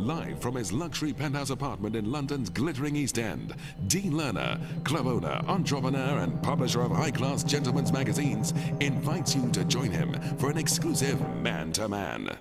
Live from his luxury penthouse apartment in London's glittering East End, Dean Lerner, club owner, entrepreneur and publisher of high-class gentlemen's magazines, invites you to join him for an exclusive man-to-man.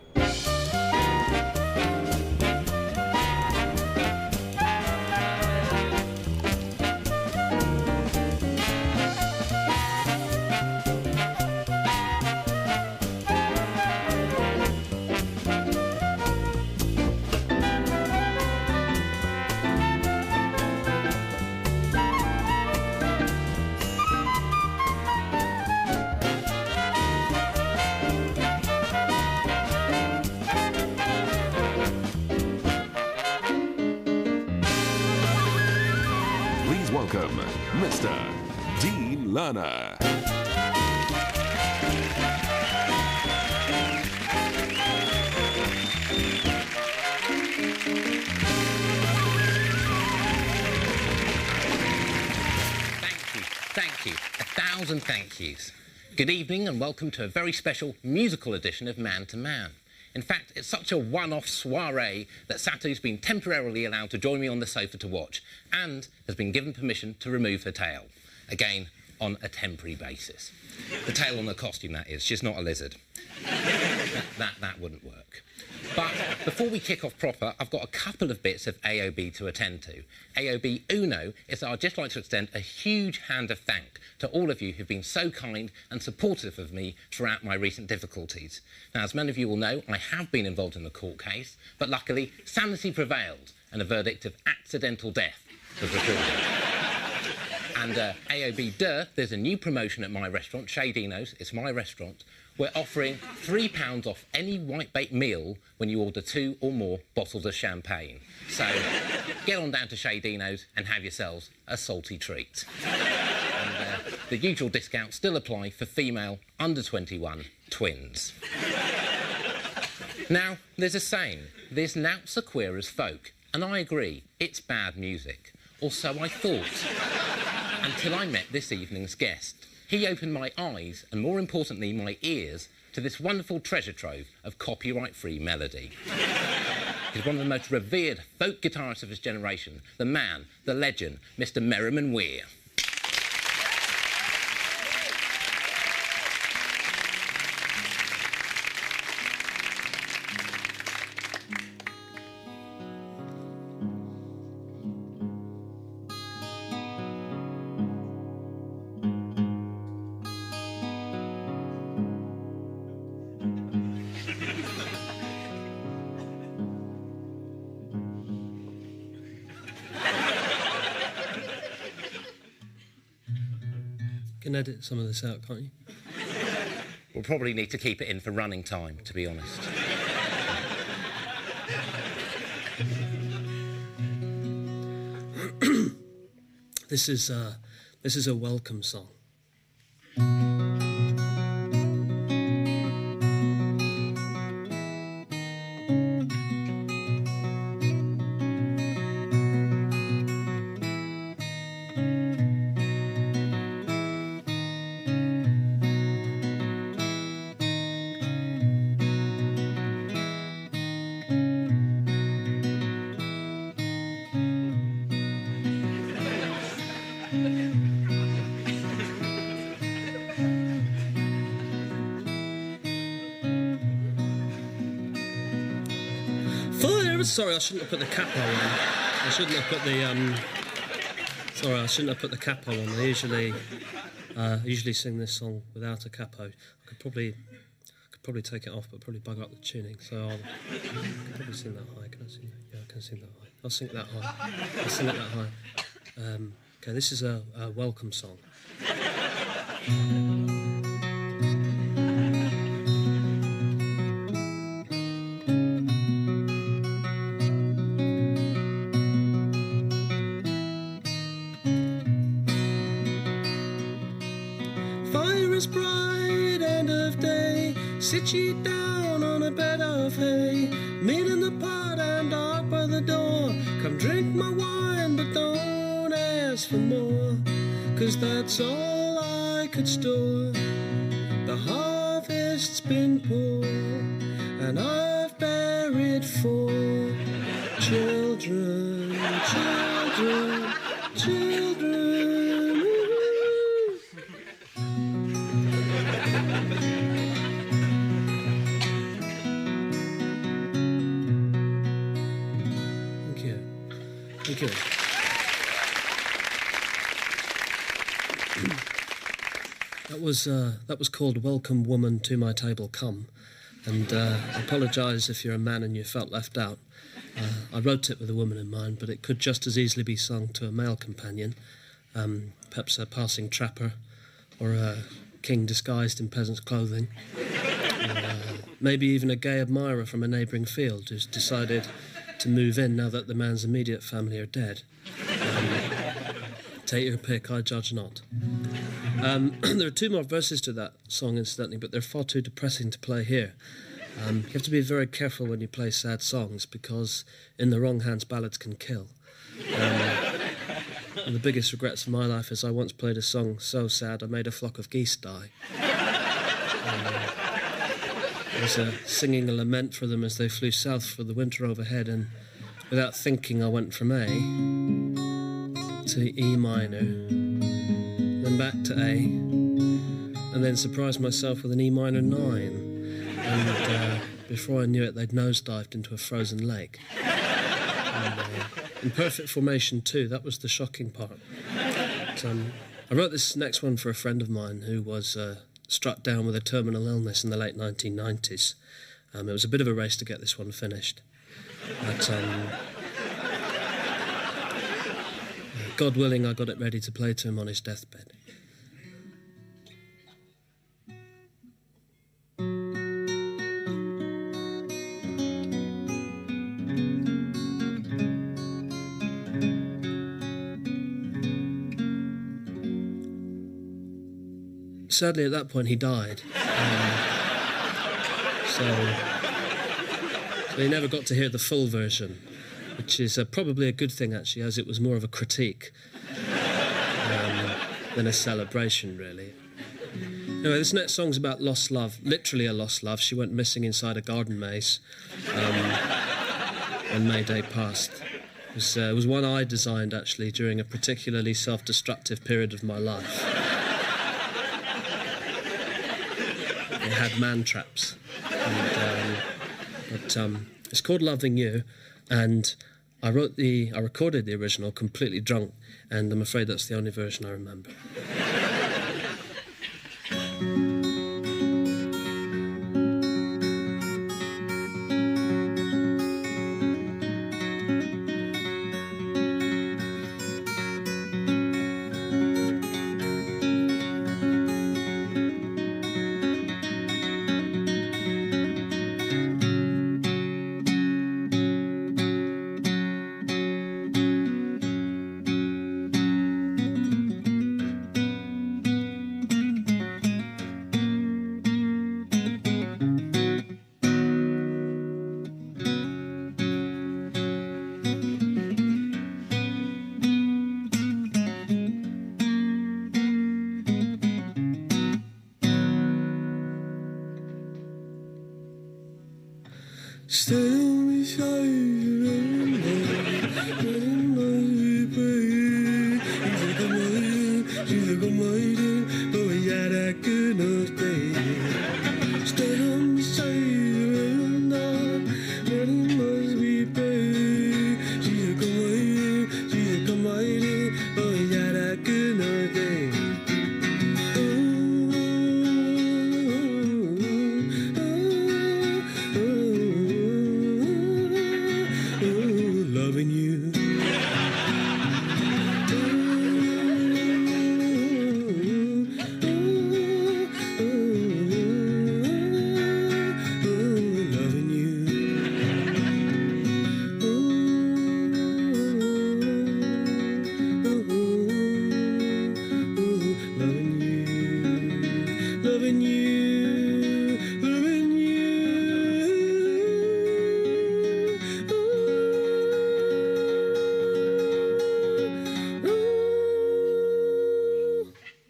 Welcome, Mr. Dean Lerner. Thank you. 1,000 thank yous. Good evening and welcome to a very special musical edition of Man to Man. In fact, it's such a one-off soiree that Satu's been temporarily allowed to join me on the sofa to watch and has been given permission to remove her tail. Again, on a temporary basis. The tail on the costume, that is. She's not a lizard. That wouldn't work. But before we kick off proper, I've got a couple of bits of AOB to attend to. AOB Uno is that I'd just like to extend a huge hand of thank to all of you who've been so kind and supportive of me throughout my recent difficulties. Now, as many of you will know, I have been involved in the court case, but luckily, sanity prevailed and a verdict of accidental death was recorded. And AOB Duh, there's a new promotion at my restaurant, Shadino's, it's my restaurant. We're offering £3 off any whitebait meal when you order 2 or more bottles of champagne. So get on down to Shadino's and have yourselves a salty treat. And the usual discounts still apply for female under 21 twins. Now, there's a saying, there's nought so queer as folk, and I agree, it's bad music. Or so I thought, until I met this evening's guest. He opened my eyes, and more importantly, my ears, to this wonderful treasure trove of copyright-free melody. He's one of the most revered folk guitarists of his generation, the man, the legend, Mr. Merriman Weir. You can edit some of this out, can't you? We'll probably need to keep it in for running time, to be honest. This is a welcome song. Sorry, I shouldn't have put the capo on. I shouldn't have put the Sorry, I shouldn't have put the capo on. I usually sing this song without a capo. I could probably take it off, but probably bug up the tuning. So I could probably sing that high. Can I sing that? Yeah, I can sing that high. I'll sing it that high. I'll sing it that high. Okay, this is a welcome song. Sit ye down on a bed of hay, meat in the pot and dark by the door. Come drink my wine, but don't ask for more, 'cause that's all I could store. The harvest's been poor, and I've buried 4. Children, children, children. Thank you. Thank you. That was called Welcome Woman to My Table Come, and I apologise if you're a man and you felt left out. I wrote it with a woman in mind, but it could just as easily be sung to a male companion, perhaps a passing trapper or a king disguised in peasant's clothing, maybe even a gay admirer from a neighbouring field who's decided to move in now that the man's immediate family are dead. Take your pick, I judge not. There are two more verses to that song, incidentally, but they're far too depressing to play here. You have to be very careful when you play sad songs, because in the wrong hands ballads can kill. One of the biggest regrets of my life is I once played a song so sad I made a flock of geese die. I was singing a lament for them as they flew south for the winter overhead, and without thinking I went from A to E minor, then back to A, and then surprised myself with an E minor 9. And before I knew it, they'd nosedived into a frozen lake. In perfect formation too, that was the shocking part. But, I wrote this next one for a friend of mine who was struck down with a terminal illness in the late 1990s. It was a bit of a race to get this one finished. But God willing, I got it ready to play to him on his deathbed. Sadly, at that point, he died. So he never got to hear the full version, which is probably a good thing, actually, as it was more of a critique than a celebration, really. Anyway, this next song's about lost love, literally a lost love. She went missing inside a garden maze on May Day past. It was one I designed, actually, during a particularly self-destructive period of my life. It had man traps. But it's called Loving You, and I recorded the original completely drunk, and I'm afraid that's the only version I remember.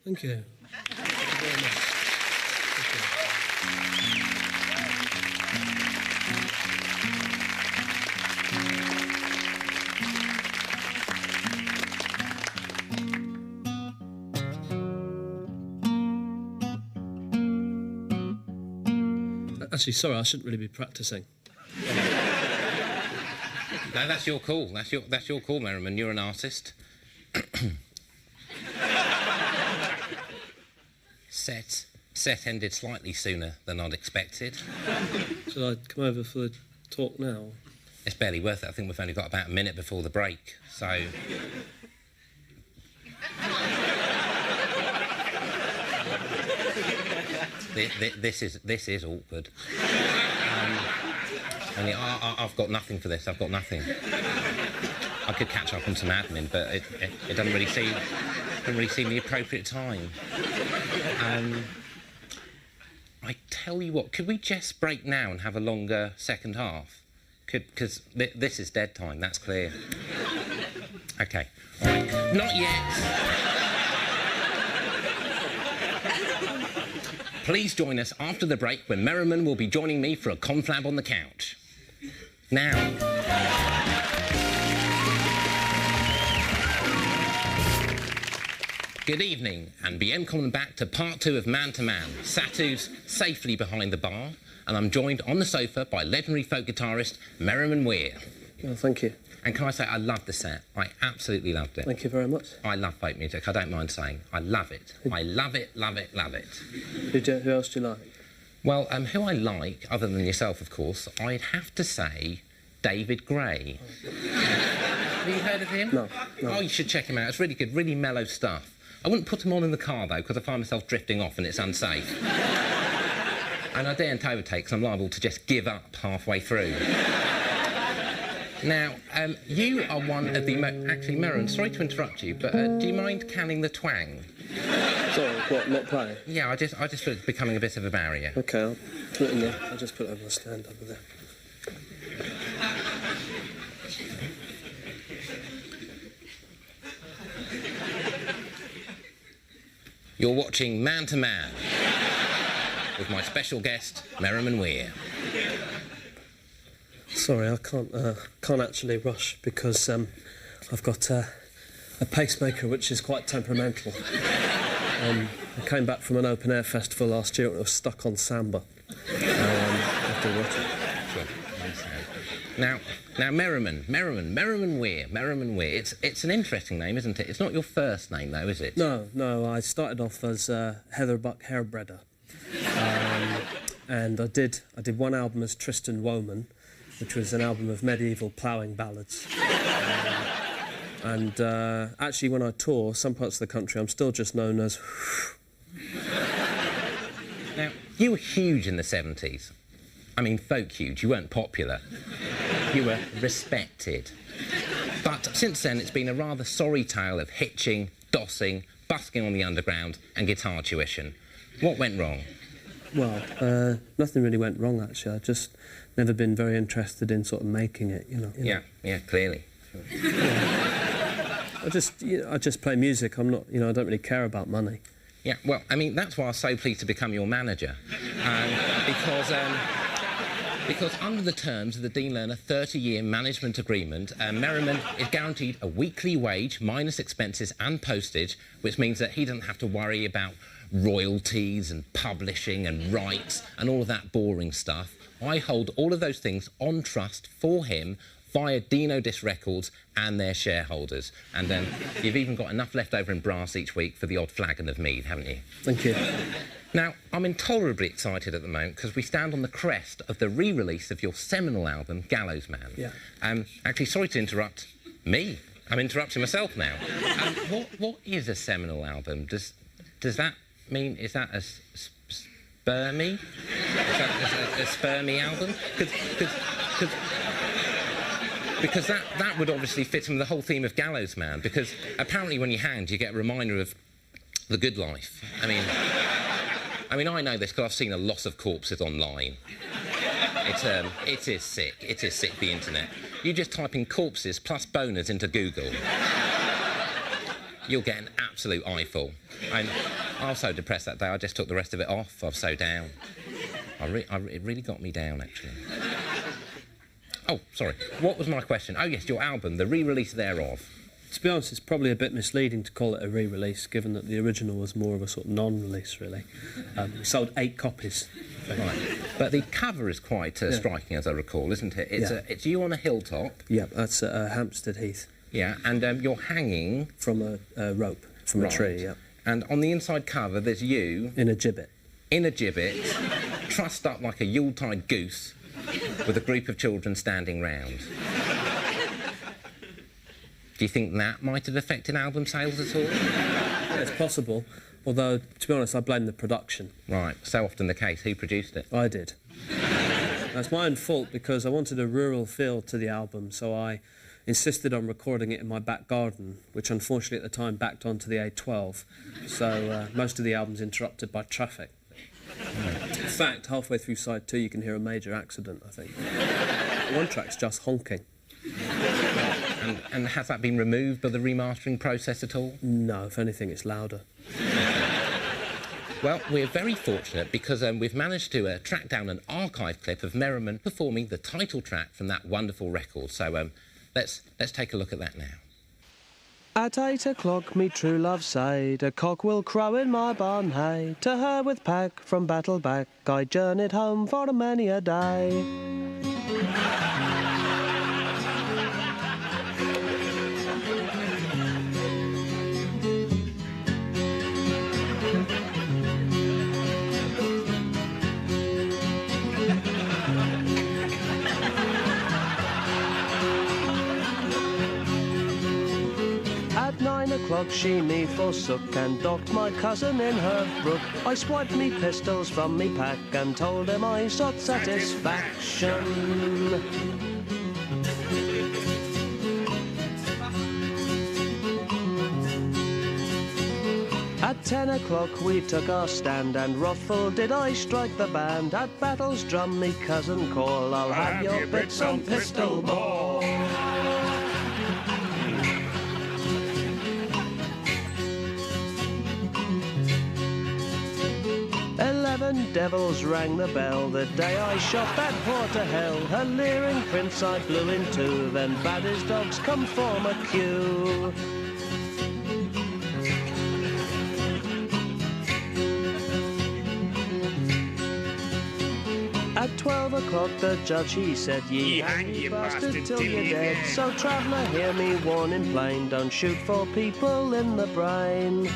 Thank you. Thank you very much. Thank you. Actually, sorry, I shouldn't really be practising. No, that's your call. That's your call, Merriman. You're an artist. Set ended slightly sooner than I'd expected. Should I come over for the talk now? It's barely worth it. I think we've only got about a minute before the break, so... This is awkward. Only I've got nothing for this. I've got nothing. I could catch up on some admin, but it doesn't really seem the appropriate time. I tell you what, could we just break now and have a longer second half? Because this is dead time. That's clear. Okay. All right. Not yet. Please join us after the break when Merriman will be joining me for a conflab on the couch. Now. Good evening, and welcome back to part 2 of Man to Man. Satu's safely behind the bar, and I'm joined on the sofa by legendary folk guitarist Merriman Weir. Well, thank you. And can I say, I loved the set. I absolutely loved it. Thank you very much. I love folk music, I don't mind saying. I love it. I love it, love it, love it. Who else do you like? Well, who I like, other than yourself, of course, I'd have to say David Gray. Have you heard of him? No. Oh, you should check him out. It's really good, really mellow stuff. I wouldn't put him on in the car, though, because I find myself drifting off and it's unsafe. And I daren't overtake, because I'm liable to just give up halfway through. Now, you are one of the... Actually, Merriman, sorry to interrupt you, but do you mind canning the twang? Sorry, what, not playing? Yeah, I just feel it's becoming a bit of a barrier. OK, I'll put it in there. I'll just put it over the stand over there. You're watching Man to Man with my special guest, Merriman Weir. Sorry, I can't actually rush because I've got a pacemaker which is quite temperamental. I came back from an open-air festival last year and I was stuck on samba. After watching. Sure. Now, Merriman Weir. It's an interesting name, isn't it? It's not your first name, though, is it? No. I started off as Heatherbuck Hairbredder, and I did one album as Tristan Woman, which was an album of medieval ploughing ballads. And actually, when I tour some parts of the country, I'm still just known as. Now, you were huge in the 70s. I mean, folk huge. You weren't popular. You were respected. But since then, it's been a rather sorry tale of hitching, dossing, busking on the underground and guitar tuition. What went wrong? Well, nothing really went wrong, actually. I've just never been very interested in sort of making it, you know. Yeah, clearly. Yeah. I just play music. I'm not, I don't really care about money. Yeah, well, I mean, that's why I was so pleased to become your manager. Because under the terms of the Dean Lerner 30-year management agreement, Merriman is guaranteed a weekly wage, minus expenses and postage, which means that he doesn't have to worry about royalties and publishing and rights and all of that boring stuff. I hold all of those things on trust for him via Dino Disc Records and their shareholders. And you've even got enough left over in brass each week for the odd flagon of mead, haven't you? Thank you. Now, I'm intolerably excited at the moment because we stand on the crest of the re-release of your seminal album, Gallows Man. Yeah. Actually, sorry to interrupt me. I'm interrupting myself now. What is a seminal album? Does that mean, is that a spermy? Is that a spermy album? Because that would obviously fit in the whole theme of Gallows Man, because apparently when you hang, you get a reminder of the good life. I mean, I know this because I've seen a lot of corpses online. It is sick. It is sick, the internet. You just type in corpses plus boners into Google. You'll get an absolute eyeful. I was so depressed that day, I just took the rest of it off. I was so down. It really got me down, actually. Oh, sorry. What was my question? Oh, yes, your album, the re-release thereof. To be honest, it's probably a bit misleading to call it a re-release, given that the original was more of a sort of non-release, really. We sold 8 copies. Right. But the cover is quite striking, as I recall, isn't it? It's you on a hilltop. Yeah, that's at Hampstead Heath. Yeah, and you're hanging... From a rope, from a tree, yeah. And on the inside cover, there's you... In a gibbet. In a gibbet, trussed up like a Yuletide goose, with a group of children standing round. Do you think that might have affected album sales at all? Yeah, it's possible. Although, to be honest, I blame the production. Right, so often the case. Who produced it? I did. That's my own fault, because I wanted a rural feel to the album, so I insisted on recording it in my back garden, which unfortunately at the time backed onto the A12, so most of the album's interrupted by traffic. In fact, halfway through side 2 you can hear a major accident, I think. One track's just honking. And has that been removed by the remastering process at all? No, if anything, it's louder. Well, we're very fortunate because we've managed to track down an archive clip of Merriman performing the title track from that wonderful record. So let's take a look at that now. At 8 o'clock me true love said, a cock will crow in my barn hay. To her with pack from battle back, I journeyed home for many a day. At 9 o'clock she me forsook and docked my cousin in her brook. I swiped me pistols from me pack and told him I sought satisfaction. At 10 o'clock we took our stand and ruffle did I strike the band. At battle's drum me cousin call, I'll have your bits on pistol ball. Devils rang the bell the day I shot that whore to hell. Her leering prince I blew in two, then bade his dogs come form a queue. At 12 o'clock the judge he said, ye hang ye bastard till you're dead. So traveller hear me warning plain, don't shoot 4 people in the brain.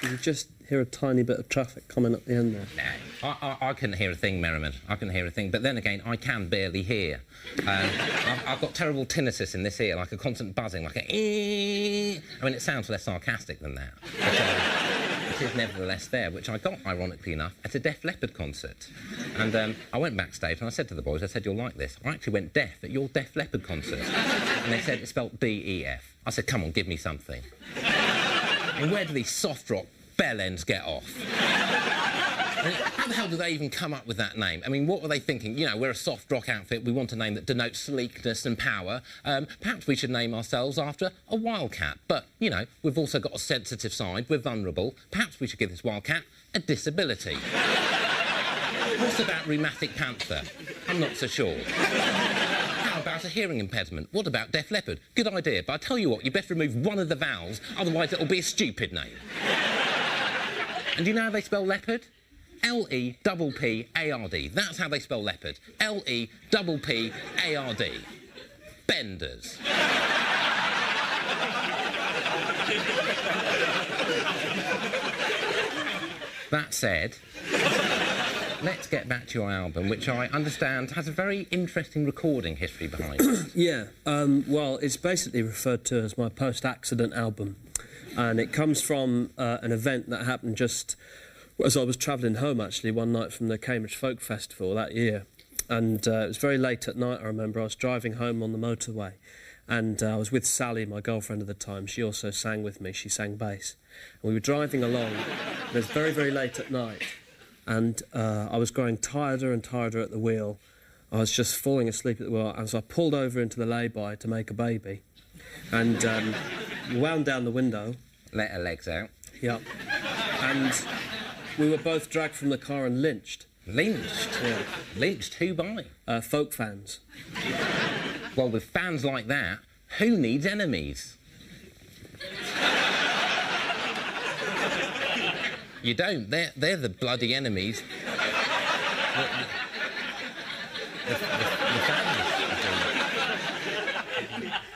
You just hear a tiny bit of traffic coming up the end there. No, I couldn't hear a thing, Merriman. I couldn't hear a thing. But then again, I can barely hear. I've got terrible tinnitus in this ear, like a constant buzzing, like a... I mean, it sounds less sarcastic than that. But, it is nevertheless there, which I got, ironically enough, at a Def Leppard concert. And I went backstage and I said to the boys, I said, you'll like this. I actually went deaf at your Def Leppard concert. And they said it's spelt D-E-F. I said, come on, give me something. And where do these soft rock bell ends get off? I mean, how the hell did they even come up with that name? I mean, what were they thinking? You know, we're a soft rock outfit, we want a name that denotes sleekness and power. Perhaps we should name ourselves after a wildcat. But, you know, we've also got a sensitive side, we're vulnerable. Perhaps we should give this wildcat a disability. What's about rheumatic panther? I'm not so sure. How about a hearing impediment? What about Def Leppard? Good idea, but I tell you what, you best remove one of the vowels, otherwise it'll be a stupid name. And do you know how they spell leopard? L-E-P-P-A-R-D. That's how they spell leopard. L-E-P-P-A-R-D. Benders. That said, let's get back to your album, which I understand has a very interesting recording history behind it. Yeah, well, it's basically referred to as my post-accident album. And it comes from an event that happened just as I was travelling home, actually, one night from the Cambridge Folk Festival that year. And it was very late at night, I remember. I was driving home on the motorway. And I was with Sally, my girlfriend at the time. She also sang with me. She sang bass. And we were driving along. It was very, very late at night. And I was growing tireder and tireder at the wheel. I was just falling asleep at the wheel. And so I pulled over into the lay-by to make a baby. And wound down the window. Let her legs out. Yep. and we were both dragged from the car and lynched. Lynched? Yeah. Lynched? Who by? Folk fans. Well, with fans like that, who needs enemies? You don't. They're the bloody enemies. The fans.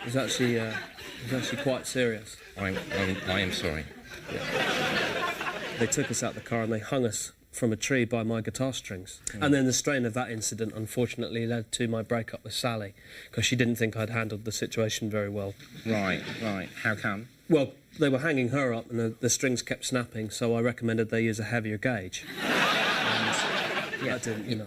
It's actually quite serious. I am sorry. They took us out the car and they hung us from a tree by my guitar strings. And then the strain of that incident unfortunately led to my breakup with Sally, because she didn't think I'd handled the situation very well. Right. How come? Well, they were hanging her up and the strings kept snapping, so I recommended they use a heavier gauge. Yeah, I didn't, you know.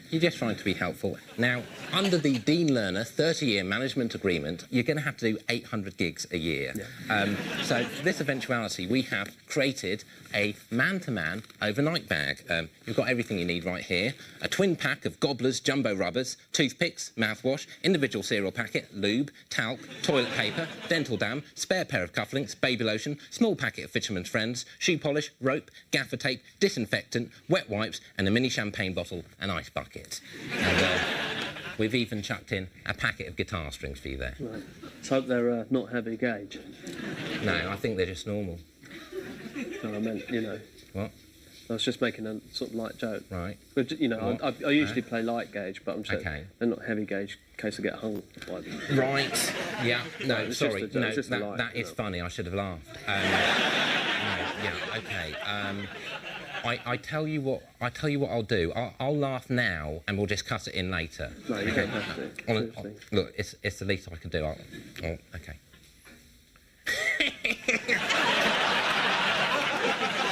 You're just trying to be helpful. Now, under the Dean Lerner 30-year management agreement, you're going to have to do 800 gigs a year. Yeah. So for this eventuality, we have created a man-to-man overnight bag. You've got everything you need right here. A twin pack of Gobblers jumbo rubbers, toothpicks, mouthwash, individual cereal packet, lube, talc, toilet paper, dental dam, spare pair of cufflinks, baby lotion, small packet of Fisherman's Friends, shoe polish, rope, gaffer tape, disinfectant, wet wipes, and a mini champagne bottle and ice bucket. And we've even chucked in a packet of guitar strings for you there. Right. Let's hope they're not heavy gauge. No, I think they're just normal. No, I meant, you know. What? I was just making a sort of light joke. Right. But, you know, I usually play light gauge, but I'm saying they're not heavy gauge in case I get hung by them. Right. Yeah. No, sorry. No, that is know. funny. I should have laughed. No, yeah. Okay. I tell you what I'll do. I'll laugh now, and we'll just cut it in later. No, you don't have to. Look, it's the least I can do. Okay.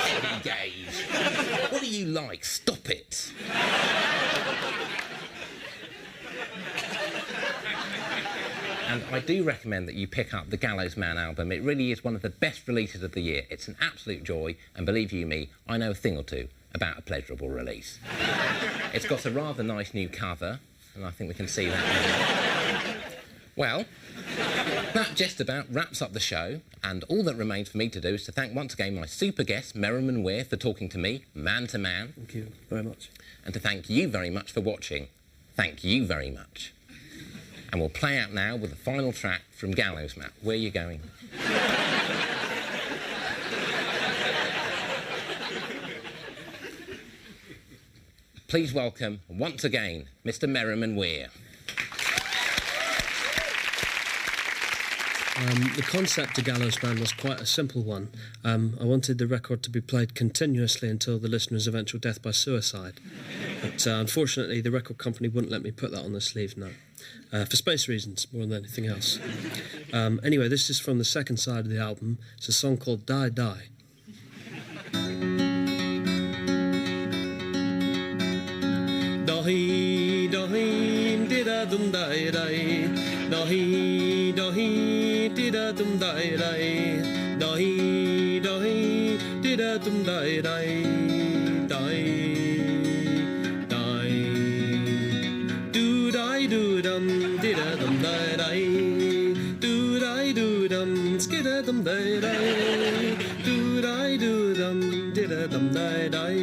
Heavy gauge. What do you like? Stop it. And I do recommend that you pick up the Gallows Man album. It really is one of the best releases of the year. It's an absolute joy, and believe you me, I know a thing or two about a pleasurable release. It's got a rather nice new cover, and I think we can see that now. Well, that just about wraps up the show, and all that remains for me to do is to thank once again my super guest, Merriman Weir, for talking to me, man to man. Thank you very much. And to thank you very much for watching. Thank you very much. And we'll play out now with the final track from Gallows Man. Where are you going? Please welcome, once again, Mr. Merriman Weir. The concept of Gallows Man was quite a simple one. I wanted the record to be played continuously until the listener's eventual death by suicide. But unfortunately, the record company wouldn't let me put that on the sleeve, no. For space reasons, more than anything else. Anyway, this is from the second side of the album. It's a song called Die Die. Dahi, dahi, dida-dum, die-die. Dahi, dahi, dida-dum, die-die. Dahi, dahi, dida-dum, die-die. Do-die-do-dum, dida-dum, die-die. Do-die-do-dum, skida-dum, die-die. Do-die-do-dum, dida-dum, die-die.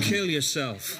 Kill yourself.